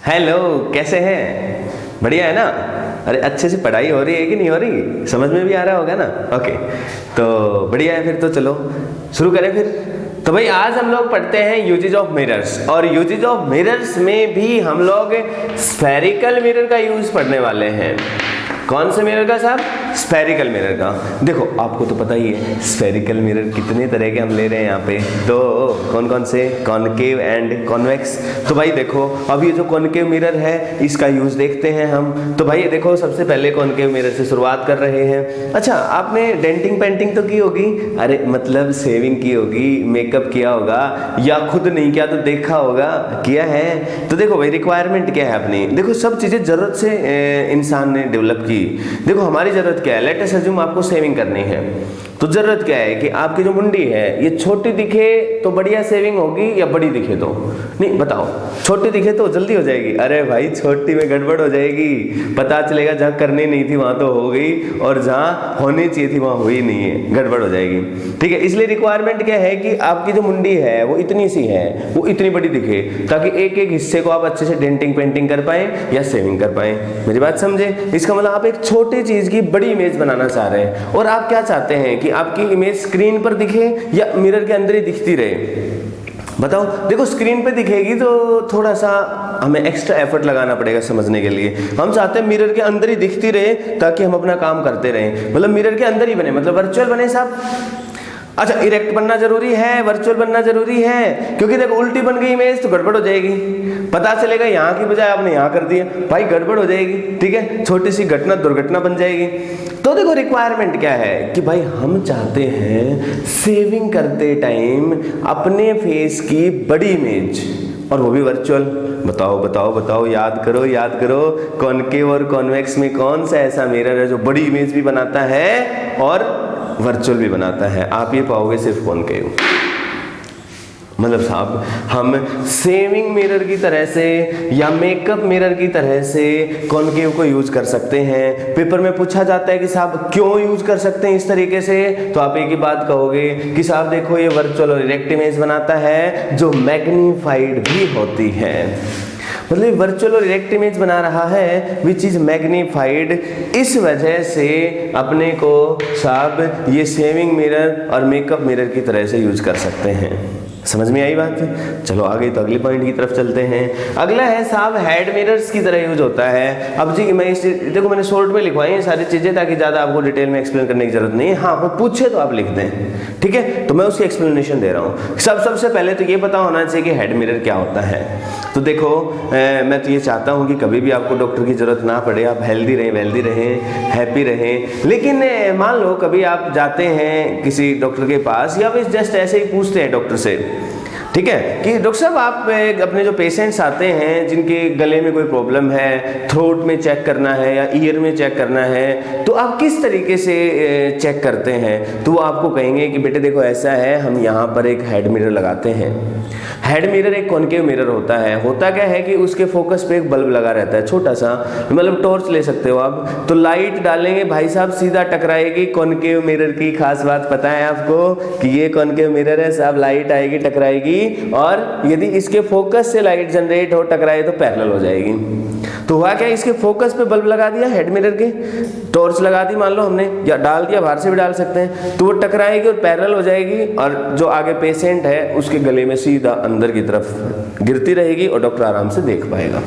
Hello, कैसे हैं? बढ़िया है ना? अरे अच्छे से पढ़ाई हो रही है कि नहीं हो रही? समझ में भी आ रहा होगा ना? ओके, तो बढ़िया है। फिर तो चलो शुरू करें फिर। तो भाई आज हम लोग पढ़ते हैं यूजेज ऑफ मिरर्स, और यूजेज ऑफ मिरर्स में भी हम लोग स्फेरिकल मिरर का यूज पढ़ने वाले हैं। कौन से मिरर का साहब? स्फेरिकल मिरर का। देखो आपको तो पता ही है स्फेरिकल मिरर कितने तरह के हम ले रहे हैं यहाँ पे। तो कौन कौन से? Concave and convex. तो भाई देखो अब ये जो कॉनकेव मिरर है इसका यूज देखते हैं हम। तो भाई देखो सबसे पहले कॉनकेव मिरर से शुरुआत कर रहे हैं। अच्छा, आपने डेंटिंग पेंटिंग तो की होगी, अरे मतलब सेविंग की होगी, मेकअप किया होगा, या खुद नहीं किया तो देखा होगा, किया है। तो देखो भाई रिक्वायरमेंट क्या है अपनी। देखो सब चीजें जरूरत से इंसान ने डेवलप की। देखो हमारी जरूरत क्या है, लेट अस अज्यूम आपको सेविंग करनी है, तो जरूरत क्या है कि आपकी जो मुंडी है ये छोटी दिखे तो बढ़िया सेविंग होगी, या बड़ी दिखे तो नहीं? बताओ, छोटी दिखे तो जल्दी हो जाएगी, अरे भाई छोटी में गड़बड़ हो जाएगी, पता चलेगा जहाँ करनी नहीं थी वहां तो हो गई, और जहाँ होनी चाहिए थी वहां हुई नहीं है, गड़बड़ हो जाएगी। ठीक है, इसलिए रिक्वायरमेंट क्या है कि आपकी जो मुंडी है वो इतनी सी है, वो इतनी बड़ी दिखे, ताकि एक एक हिस्से को आप अच्छे से डेंटिंग पेंटिंग कर पाए या सेविंग कर पाए। मेरी बात समझे? इसका मतलब आप एक छोटी चीज की बड़ी इमेज बनाना चाह रहे हैं, और आप क्या चाहते हैं कि आपकी इमेज स्क्रीन पर दिखे या मिरर के अंदर ही दिखती रहे? बताओ। देखो स्क्रीन पे दिखेगी तो थोड़ा सा हमें एक्स्ट्रा एफर्ट लगाना पड़ेगा समझने के लिए। हम चाहते हैं मिरर के अंदर ही दिखती रहे ताकि हम अपना काम करते रहें, मतलब मिरर के अंदर ही बने, मतलब वर्चुअल बने साहब। अच्छा, इरेक्ट बनना जरूरी है, वर्चुअल बनना जरूरी है, क्योंकि देखो उल्टी बन गई इमेज तो गड़बड़ हो जाएगी, पता चलेगा यहाँ की बजाय आपने यहाँ कर दिया, भाई गड़बड़ हो जाएगी। ठीक है, छोटी सी घटना दुर्घटना बन जाएगी। तो देखो रिक्वायरमेंट क्या है कि भाई हम चाहते हैं सेविंग करते टाइम अपने फेस की बड़ी इमेज, और वो भी वर्चुअल। बताओ बताओ बताओ, याद करो याद करो, कॉनकेव और कॉन्वेक्स में कौन सा ऐसा मिरर है जो बड़ी इमेज भी बनाता है और वर्चुअल भी बनाता है? आप ये पाओगे सिर्फ कॉनकेव। मतलब साहब हम सेविंग मिरर की तरह से या मेकअप मिरर की तरह से कॉनकेव को यूज कर सकते हैं। पेपर में पूछा जाता है कि साहब क्यों यूज कर सकते हैं इस तरीके से, तो आप एक ही बात कहोगे कि साहब देखो ये वर्चुअल और इरेक्ट इमेज बनाता है जो मैग्नीफाइड भी होती है। मतलब वर्चुअल और इरेक्ट इमेज बना रहा है विच इज मैग्नीफाइड, इस वजह से अपने को साहब ये सेविंग मिरर और मेकअप मिरर की तरह से यूज कर सकते हैं। समझ में आई बात? चलो आगे तो अगली पॉइंट की तरफ चलते हैं। अगला है साहब हेड मिरर्स की तरह यूज होता है। अब जी मैं देखो मैंने शॉर्ट में लिखवाई है सारी चीजें ताकि ज्यादा आपको डिटेल में एक्सप्लेन करने की जरूरत नहीं है। हाँ वो पूछे तो आप लिख दें, ठीक है, तो मैं उसकी एक्सप्लेनेशन दे रहा हूँ। सबसे पहले तो ये पता होना चाहिए कि हेड मिरर क्या होता है। तो देखो मैं तो ये चाहता हूँ कि कभी भी आपको डॉक्टर की जरूरत ना पड़े, आप हेल्दी रहें, वेल्दी रहें, हैप्पी रहें। लेकिन मान लो कभी आप जाते हैं किसी डॉक्टर के पास, या फिर जस्ट ऐसे ही पूछते हैं डॉक्टर से, ठीक है, कि डॉक्टर साहब आप अपने जो पेशेंट्स आते हैं जिनके गले में कोई प्रॉब्लम है, थ्रोट में चेक करना है या ईयर में चेक करना है, तो आप किस तरीके से चेक करते हैं? तो वो आपको कहेंगे कि बेटे देखो ऐसा है, हम यहाँ पर एक हेड मिरर लगाते हैं। हेड मिरर एक कॉनकेव मिरर होता है। होता क्या है कि उसके फोकस पे एक बल्ब लगा रहता है, छोटा सा, मतलब टॉर्च ले सकते हो आप, तो लाइट डालेंगे भाई साहब सीधा टकराएगी। कॉनकेव मिरर की खास बात पता है आपको कि ये कॉनकेव मिरर है साहब, लाइट आएगी टकराएगी, और यदि इसके फोकस से लाइट जनरेट हो टकराए तो पैरेलल हो जाएगी। तो हुआ क्या, इसके फोकस पे बल्ब लगा दिया हेड मिरर के, टॉर्च लगा दी मान लो हमने, या डाल दिया, बाहर से भी डाल सकते हैं, तो वो टकराएगी और पैरेलल हो जाएगी, और जो आगे पेशेंट है उसके गले में सीधा अंदर की तरफ गिरती रहेगी और डॉक्टर आराम से देख पाएगा।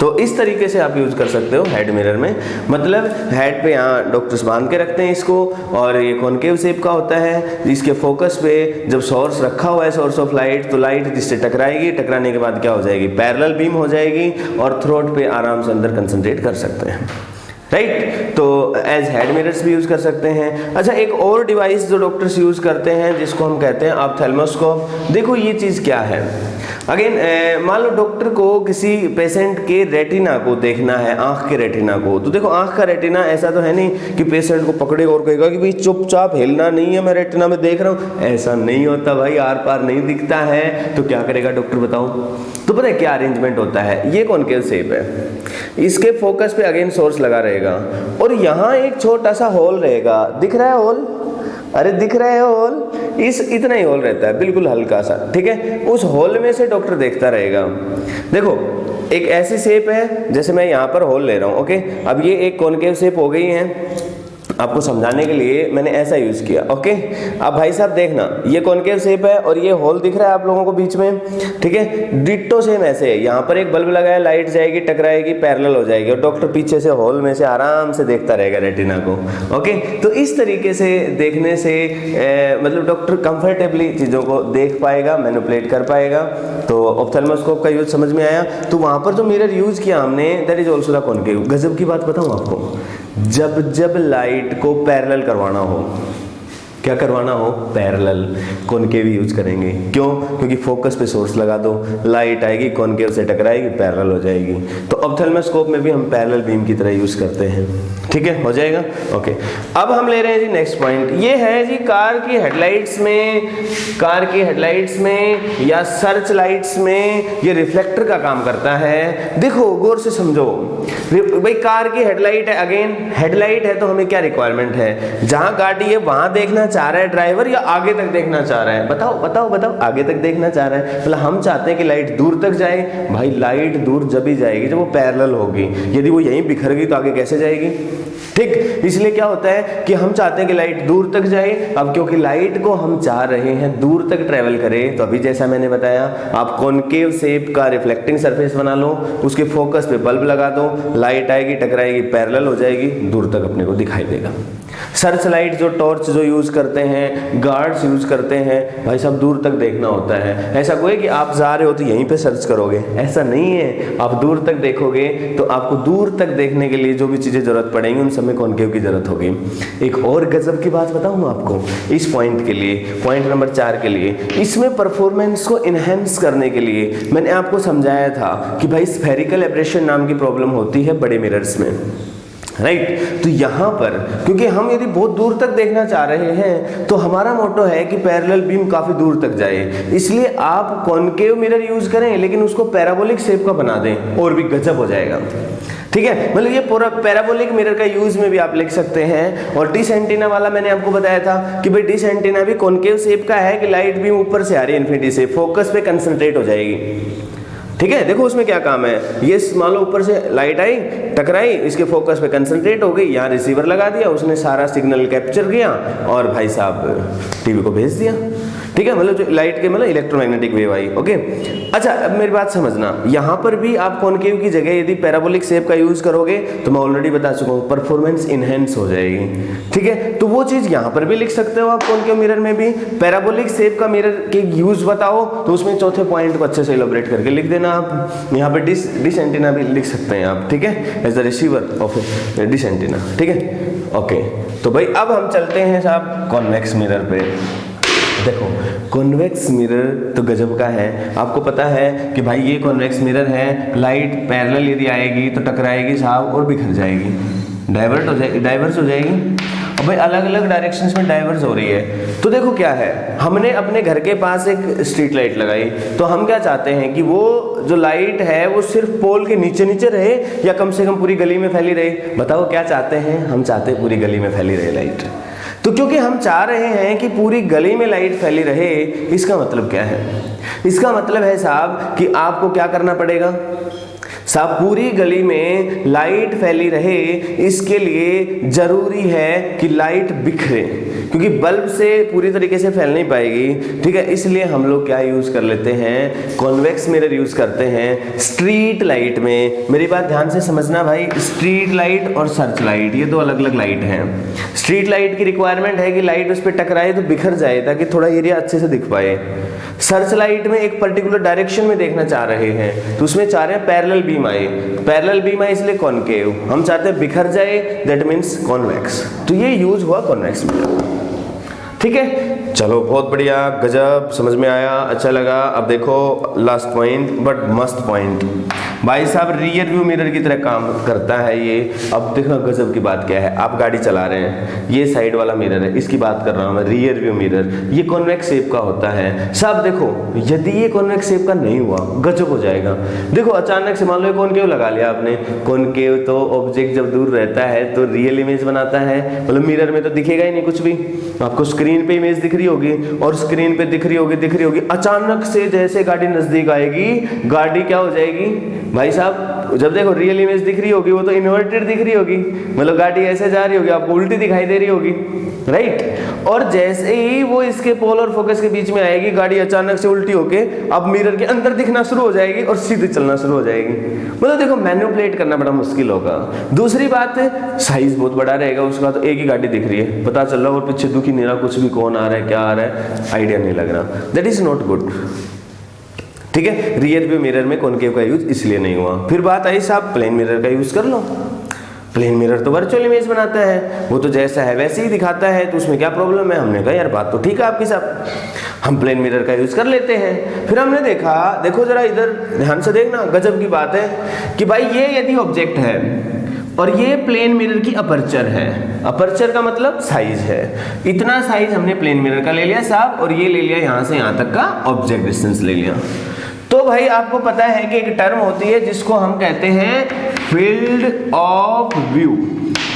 तो इस तरीके से आप यूज कर सकते हो हेड मिरर में। मतलब हेड पे यहाँ डॉक्टर्स बांध के रखते हैं इसको, और ये कॉनकेव शेप का होता है। इसके फोकस पे जब सोर्स रखा हुआ है, सोर्स ऑफ लाइट, तो लाइट जिससे टकराएगी, टकराने के बाद क्या हो जाएगी, पैरेलल बीम हो जाएगी, और थ्रोट पे आराम से अंदर कंसंट्रेट कर सकते हैं। राइट, तो एज हेड मिरर्स भी यूज कर सकते हैं। अच्छा, एक और डिवाइस जो डॉक्टर्स यूज करते हैं जिसको हम कहते हैं ऑप्थेल्मोस्कोप। देखो ये चीज क्या है, अगेन मान लो डॉक्टर को किसी पेशेंट के रेटिना को देखना है, आंख के रेटिना को। तो देखो आंख का रेटिना ऐसा तो है नहीं कि पेशेंट को पकड़ेगा और कहेगा कि भाई चुपचाप हिलना नहीं है, मैं रेटिना में देख रहा हूँ, ऐसा नहीं होता भाई, आर पार नहीं दिखता है। तो क्या करेगा डॉक्टर बताओ? तो पता है क्या अरेंजमेंट होता है, ये कॉनकेव शेप है, इसके फोकस पे अगेन सोर्स लगा रहेगा, और यहाँ एक छोटा सा होल रहेगा, दिख रहा है होल? अरे दिख रहा है होल, इतना ही होल रहता है, बिल्कुल हल्का सा, ठीक है। उस होल में से डॉक्टर देखता रहेगा। देखो एक ऐसी शेप है, जैसे मैं यहाँ पर होल ले रहा हूँ, ओके। अब ये एक कॉनकेव शेप हो गई है, आपको समझाने के लिए मैंने ऐसा यूज किया, ओके। अब भाई साहब देखना, ये कॉनकेव शेप है और ये होल दिख रहा है आप लोगों को बीच में, ठीक है। डिट्टो सेम ऐसे है, यहाँ पर एक बल्ब लगाया, लाइट जाएगी, टकराएगी, पैरेलल हो जाएगी और डॉक्टर पीछे से होल में से आराम से देखता रहेगा रेटिना को, ओके। तो इस तरीके से देखने से मतलब डॉक्टर कंफर्टेबली चीज़ों को देख पाएगा, मैनिपुलेट कर पाएगा। तो ऑप्थेल्मोस्कोप का यूज समझ में आया। तो वहाँ पर जो मिरर यूज किया हमने, that is also the concave. गजब की बात बताऊँ आपको, जब लाइट को पैरेलल करवाना हो, क्या करवाना हो, पैरेलल, कॉनकेव यूज करेंगे। क्यों? क्योंकि फोकस पे सोर्स लगा दो, लाइट आएगी, कॉनकेव से टकराएगी, पैरेलल हो जाएगी। तो ऑप्थेल्मोस्कोप में भी हम पैरेलल बीम की तरह यूज करते हैं, ठीक है, हो जाएगा, ओके। अब हम ले रहे हैं जी नेक्स्ट पॉइंट, ये है जी कार की हेडलाइट्स में या सर्च लाइट्स में ये रिफ्लेक्टर का काम करता है। देखो गौर से समझो भाई, कार की हेडलाइट है, अगेन हेडलाइट है तो हमें क्या रिक्वायरमेंट है, जहां गाड़ी है वहां देखना चाह रहा है ड्राइवर या आगे तक देखना चाह रहा है, बताओ, आगे तक देखना चाह रहा है। मतलब हम चाहते हैं कि लाइट दूर तक जाए। भाई लाइट दूर जब ही जाएगी जब वो पैरेलल होगी, यदि वो यहीं बिखर गई तो आगे कैसे जाएगी, ठीक। इसलिए क्या होता है कि हम चाहते हैं कि लाइट दूर तक जाए। अब क्योंकि लाइट को हम चाह रहे हैं दूर तक ट्रेवल करे, तो अभी जैसा मैंने बताया, आप कॉनकेव शेप का रिफ्लेक्टिंग सरफेस बना लो, उसके फोकस पे बल्ब लगा दो, लाइट आएगी, टकराएगी, पैरेलल हो जाएगी, दूर तक अपने को दिखाई देगा। सर्च लाइट जो टॉर्च जो यूज करते हैं, गार्ड्स यूज करते हैं, भाई साहब दूर तक देखना होता है। ऐसा कोई कि आप जा रहे हो तो यहीं पे सर्च करोगे, ऐसा नहीं है। आप दूर तक देखोगे तो आपको दूर तक देखने के लिए जो भी चीजें जरूरत पड़ेंगी उन सब में कॉनकेव की जरूरत होगी। एक और गजब की बात बताऊं आपको इस पॉइंट के लिए, पॉइंट नंबर 4 के लिए, इसमें परफॉर्मेंस को इनहेंस करने के लिए मैंने आपको समझाया था कि भाई स्फेरिकल एब्रेशन नाम की प्रॉब्लम होती है बड़े मिरर्स में, राइट। तो यहाँ पर क्योंकि हम यदि बहुत दूर तक देखना चाह रहे हैं तो हमारा मोटो है कि पैरेलल बीम काफी दूर तक जाए, इसलिए आप कॉनकेव मिरर यूज करें लेकिन उसको पैराबोलिक शेप का बना दें और भी गजब हो जाएगा, ठीक है। मतलब ये पूरा पैराबोलिक मिरर का यूज में भी आप लिख सकते हैं। और डिश एंटीना वाला मैंने आपको बताया था कि भाई डिश एंटीना भी कॉनकेव शेप का है कि लाइट बीम ऊपर से आ रही है इन्फिनिटी से, फोकस पे कंसंट्रेट हो जाएगी, ठीक है। देखो उसमें क्या काम है, ये मान लो ऊपर से लाइट आई, टकराई, इसके फोकस पे कंसंट्रेट हो गई, यहाँ रिसीवर लगा दिया, उसने सारा सिग्नल कैप्चर किया और भाई साहब टीवी को भेज दिया, ठीक है। मतलब जो लाइट के मतलब इलेक्ट्रोमैग्नेटिक वेव आई, ओके। अच्छा अब मेरी बात समझना, यहाँ पर भी आप कॉनकेव की जगह यदि पैराबोलिक शेप का यूज करोगे तो मैं ऑलरेडी बता चुका हूँ परफॉर्मेंस इनहेंस हो जाएगी, ठीक है। तो वो चीज यहाँ पर भी लिख सकते हो आप कॉनकेव मिरर में भी। पैराबोलिक शेप का मिरर के यूज बताओ तो उसमें चौथे पॉइंट को अच्छे से इलैबोरेट करके लिख देना आप। यहाँ पर डिश एंटीना भी लिख सकते हैं आप, ठीक है, as the receiver of dish antenna, ठीक है, ओके। तो भाई अब हम चलते हैं साहब कॉन्वेक्स मिरर पे। देखो कॉन्वेक्स मिरर तो गजब का है, आपको पता है कि भाई ये कॉन्वेक्स मिरर है, लाइट पैरेलल यदि आएगी तो टकराएगी साहब और बिखर जाएगी, डाइवर्स हो जाएगी। और भाई अलग अलग डायरेक्शंस में डाइवर्स हो रही है। तो देखो क्या है, हमने अपने घर के पास एक स्ट्रीट लाइट लगाई, तो हम क्या चाहते हैं कि वो जो लाइट है वो सिर्फ पोल के नीचे नीचे रहे या कम से कम पूरी गली में फैली रहे। बताओ क्या चाहते हैं, हम चाहते हैं पूरी गली में फैली रहे लाइट। तो क्योंकि हम चाह रहे हैं कि पूरी गली में लाइट फैली रहे, इसका मतलब क्या है, इसका मतलब है साहब कि आपको क्या करना पड़ेगा साहब, पूरी गली में लाइट फैली रहे, इसके लिए जरूरी है कि लाइट बिखरे, क्योंकि बल्ब से पूरी तरीके से फैल नहीं पाएगी, ठीक है। इसलिए हम लोग क्या यूज कर लेते हैं, कॉन्वेक्स मिरर यूज करते हैं स्ट्रीट लाइट में। मेरी बात ध्यान से समझना भाई, स्ट्रीट लाइट और सर्च लाइट ये दो अलग अलग लाइट हैं। स्ट्रीट लाइट की रिक्वायरमेंट है कि लाइट उस पर टकराए तो बिखर जाए ताकि थोड़ा एरिया अच्छे से दिख पाए। सर्च लाइट में एक पर्टिकुलर डायरेक्शन में देखना चाह रहे हैं तो उसमें चाह रहे हैं पैरेलल बीम आए, पैरेलल बीम आए इसलिए कॉनकेव, हम चाहते हैं बिखर जाए, दैट मीन्स कॉन्वेक्स। तो ये यूज हुआ कॉन्वेक्स मिरर, ठीक है। चलो बहुत बढ़िया, गजब, समझ में आया, अच्छा लगा। अब देखो लास्ट पॉइंट, बट मस्त पॉइंट भाई साहब, रियर व्यू मिरर की तरह काम करता है ये। अब देखो गजब की बात क्या है, आप गाड़ी चला रहे हैं, ये साइड वाला मिरर है, इसकी बात कर रहा हूं मैं, रियर व्यू मिरर, ये कॉन्वेक्स शेप का होता है साहब। देखो यदि ये कॉन्वेक्स शेप का नहीं हुआ, गजब हो जाएगा। देखो अचानक से मान लो कॉनकेव लगा लिया आपने, कॉनकेव तो ऑब्जेक्ट जब दूर रहता है तो रियल इमेज बनाता है, मतलब मिरर में तो दिखेगा ही नहीं कुछ भी, आपको स्क्रीन पे इमेज दिख रही होगी और स्क्रीन पे दिख रही होगी, अचानक से जैसे गाड़ी नजदीक आएगी, गाड़ी क्या हो जाएगी भाई साहब, जब देखो रियल इमेज दिख रही होगी वो तो इन्वर्टेड दिख रही होगी, मतलब गाड़ी ऐसे जा रही होगी, आपको उल्टी दिखाई दे रही होगी, राइट। और जैसे ही वो इसके पोल और फोकस के बीच में आएगी, गाड़ी अचानक से उल्टी होके अब मिरर के अंदर दिखना शुरू हो जाएगी और सीधे चलना शुरू हो जाएगी। मतलब देखो मैनिपुलेट करना बड़ा मुश्किल होगा। दूसरी बात है साइज बहुत बड़ा रहेगा उसका, तो एक ही गाड़ी दिख रही है, पता चल रहा है और पीछे दुख ही नहीं रहा, कुछ भी कौन आ रहा है क्या आ रहा है आइडिया नहीं लग रहा, दैट इज नॉट गुड। ठीक है, रियर व्यू मिरर में कॉनकेव का यूज इसलिए नहीं हुआ। फिर बात आई साहब प्लेन मिरर का यूज कर लो। प्लेन मिरर तो वर्चुअल इमेज बनाता है, वो तो जैसा है वैसे ही दिखाता है, तो उसमें क्या प्रॉब्लम है। हमने कहा यार बात तो ठीक है आपकी साहब, हम प्लेन मिरर का यूज कर लेते हैं। फिर हमने देखा, देखो जरा इधर ध्यान से देखना, गजब की बात है कि भाई ये यदि ऑब्जेक्ट है और ये प्लेन मिरर की अपर्चर है, अपर्चर का मतलब साइज है, इतना साइज हमने प्लेन मिरर का ले लिया साहब, और ये ले लिया यहां से यहां तक का ऑब्जेक्ट डिस्टेंस ले लिया। तो भाई आपको पता है कि एक टर्म होती है जिसको हम कहते हैं फील्ड ऑफ व्यू,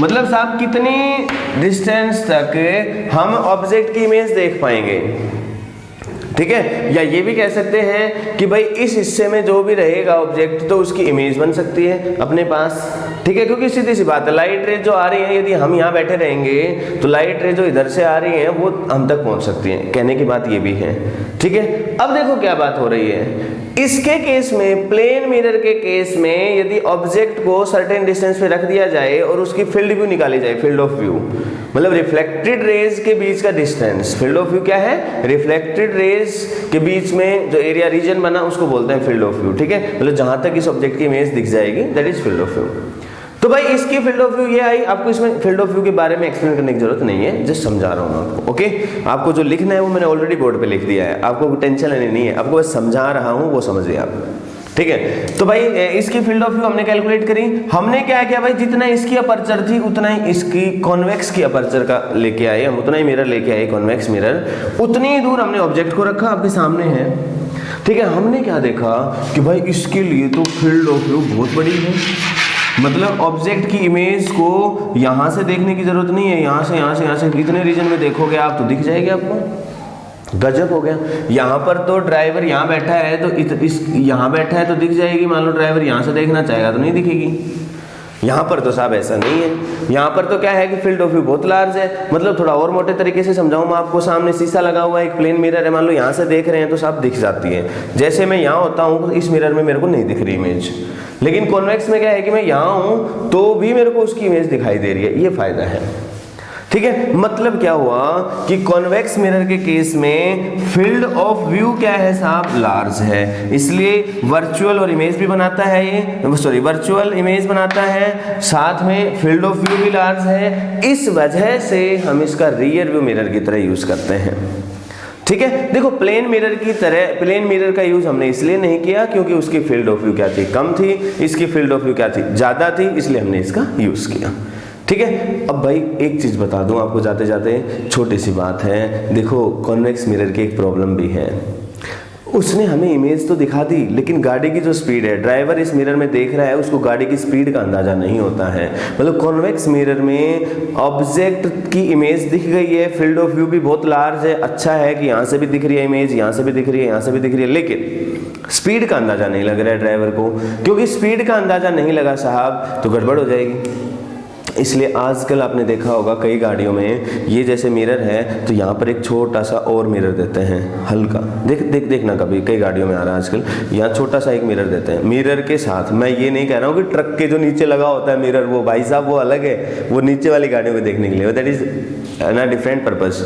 मतलब साहब कितनी डिस्टेंस तक हम ऑब्जेक्ट की इमेज देख पाएंगे। ठीक है, या ये भी कह सकते हैं कि भाई इस हिस्से में जो भी रहेगा ऑब्जेक्ट तो उसकी इमेज बन सकती है अपने पास। ठीक है, क्योंकि सीधी सी बात है, लाइट रे जो आ रही है, यदि हम यहाँ बैठे रहेंगे तो लाइट रे जो इधर से आ रही है वो हम तक पहुंच सकती है, कहने की बात ये भी है। ठीक है, अब देखो क्या बात हो रही है, इसके केस में, प्लेन मिरर के केस में, यदि ऑब्जेक्ट को सर्टेन डिस्टेंस पे रख दिया जाए और उसकी फील्ड व्यू निकाली जाए, फील्ड ऑफ व्यू मतलब रिफ्लेक्टेड रेज के बीच का डिस्टेंस, फील्ड ऑफ व्यू क्या है, रिफ्लेक्टेड रेज के बीच में जो एरिया रीजन बना उसको बोलते हैं फील्ड ऑफ व्यू। ठीक है, मतलब जहां तक इस ऑब्जेक्ट की इमेज दिख जाएगी that is field of view. तो भाई इसकी फील्ड ऑफ व्यू ये आई, आपको इसमें फील्ड ऑफ व्यू के बारे में एक्सप्लेन करने की जरूरत नहीं है, जस्ट समझा रहा हूं आपको। ओके, आपको जो लिखना है वो मैंने ऑलरेडी बोर्ड पे लिख दिया है, आपको टेंशन लेनी नहीं है, आपको बस समझा रहा हूं, वो समझिए आप। ठीक है, तो भाई इसकी फील्ड ऑफ व्यू हमने कैलकुलेट करी। हमने क्या किया भाई, जितना इसकी अपर्चर थी उतना ही इसकी कॉन्वेक्स की अपर्चर का लेके आए हम, उतना ही मिरर लेके आए कॉन्वेक्स मिरर, उतनी ही दूर हमने ऑब्जेक्ट को रखा, आपके सामने है। ठीक है, हमने क्या देखा कि भाई इसके लिए तो फील्ड ऑफ व्यू बहुत बड़ी है, मतलब ऑब्जेक्ट की इमेज को यहां से देखने की जरूरत नहीं है, यहां से कितने रीजन में देखोगे आप तो दिख जाएगी आपको। गजब हो गया, यहाँ पर तो ड्राइवर यहाँ बैठा है तो यहाँ बैठा है तो दिख जाएगी, मान लो ड्राइवर यहाँ से देखना चाहेगा तो नहीं दिखेगी। यहाँ पर तो साहब ऐसा नहीं है, यहाँ पर तो क्या है कि फील्ड ऑफ व्यू बहुत लार्ज है। मतलब थोड़ा और मोटे तरीके से समझाऊं मैं आपको, सामने शीशा लगा हुआ है, एक प्लेन मिरर है, मान लो यहाँ से देख रहे हैं तो साहब दिख जाती है। जैसे मैं यहाँ होता हूँ तो इस मिरर में मेरे को नहीं दिख रही इमेज, लेकिन कॉन्वेक्स में क्या है कि मैं यहाँ हूँ तो भी मेरे को उसकी इमेज दिखाई दे रही है, ये फायदा है। ठीक है, मतलब क्या हुआ कि कॉन्वेक्स मिरर के केस में फील्ड ऑफ व्यू क्या है साहब, लार्ज है, इसलिए वर्चुअल और इमेज भी बनाता है ये, सॉरी वर्चुअल इमेज बनाता है, साथ में फील्ड ऑफ व्यू भी लार्ज है। इस वजह से हम इसका रियर व्यू मिरर की तरह यूज करते हैं। ठीक है, देखो प्लेन मिरर की तरह, प्लेन मिरर का यूज हमने इसलिए नहीं किया क्योंकि उसकी फील्ड ऑफ व्यू क्या थी, कम थी, इसकी फील्ड ऑफ व्यू क्या थी, ज्यादा थी, इसलिए हमने इसका यूज किया। ठीक है, अब भाई एक चीज बता दूं आपको जाते जाते, छोटी सी बात है, देखो कॉन्वेक्स मिरर की एक प्रॉब्लम भी है, उसने हमें इमेज तो दिखा दी लेकिन गाड़ी की जो स्पीड है, ड्राइवर इस मिरर में देख रहा है, उसको गाड़ी की स्पीड का अंदाजा नहीं होता है। मतलब कॉन्वेक्स मिरर में ऑब्जेक्ट की इमेज दिख गई है, फील्ड ऑफ व्यू भी बहुत लार्ज है, अच्छा है कि यहाँ से भी दिख रही है इमेज, यहाँ से भी दिख रही है, यहाँ से भी दिख रही है, लेकिन स्पीड का अंदाजा नहीं लग रहा है ड्राइवर को। क्योंकि स्पीड का अंदाजा नहीं लगा साहब तो गड़बड़ हो जाएगी। इसलिए आजकल आपने देखा होगा कई गाड़ियों में ये जैसे मिरर है तो यहाँ पर एक छोटा सा और मिरर देते हैं, हल्का, देखना कभी कई गाड़ियों में आ रहा है आजकल, यहाँ छोटा सा एक मिरर देते हैं। मिरर के साथ मैं ये नहीं कह रहा हूँ कि ट्रक के जो नीचे लगा होता है मिरर, वो भाई साहब वो अलग है, वो नीचे वाली गाड़ियों को देखने के लिए, दैट इज ना डिफरेंट पर्पस।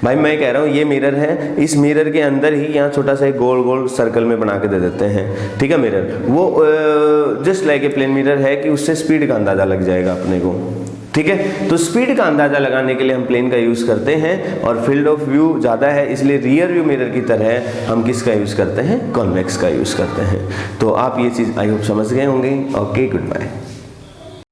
भाई मैं कह रहा हूँ ये मिरर है, इस मिरर के अंदर ही यहाँ छोटा सा एक गोल गोल सर्कल में बना के दे देते हैं। ठीक है, मिरर वो just like a plane mirror है कि उससे स्पीड का अंदाजा लग जाएगा अपने को। ठीक है, तो स्पीड का अंदाजा लगाने के लिए हम प्लेन का यूज करते हैं, और फील्ड ऑफ व्यू ज्यादा है इसलिए रियर व्यू मिरर की तरह हम किसका यूज करते हैं, कॉन्वेक्स का यूज करते हैं। तो आप ये चीज आई होप समझ गए होंगे। Okay, good bye.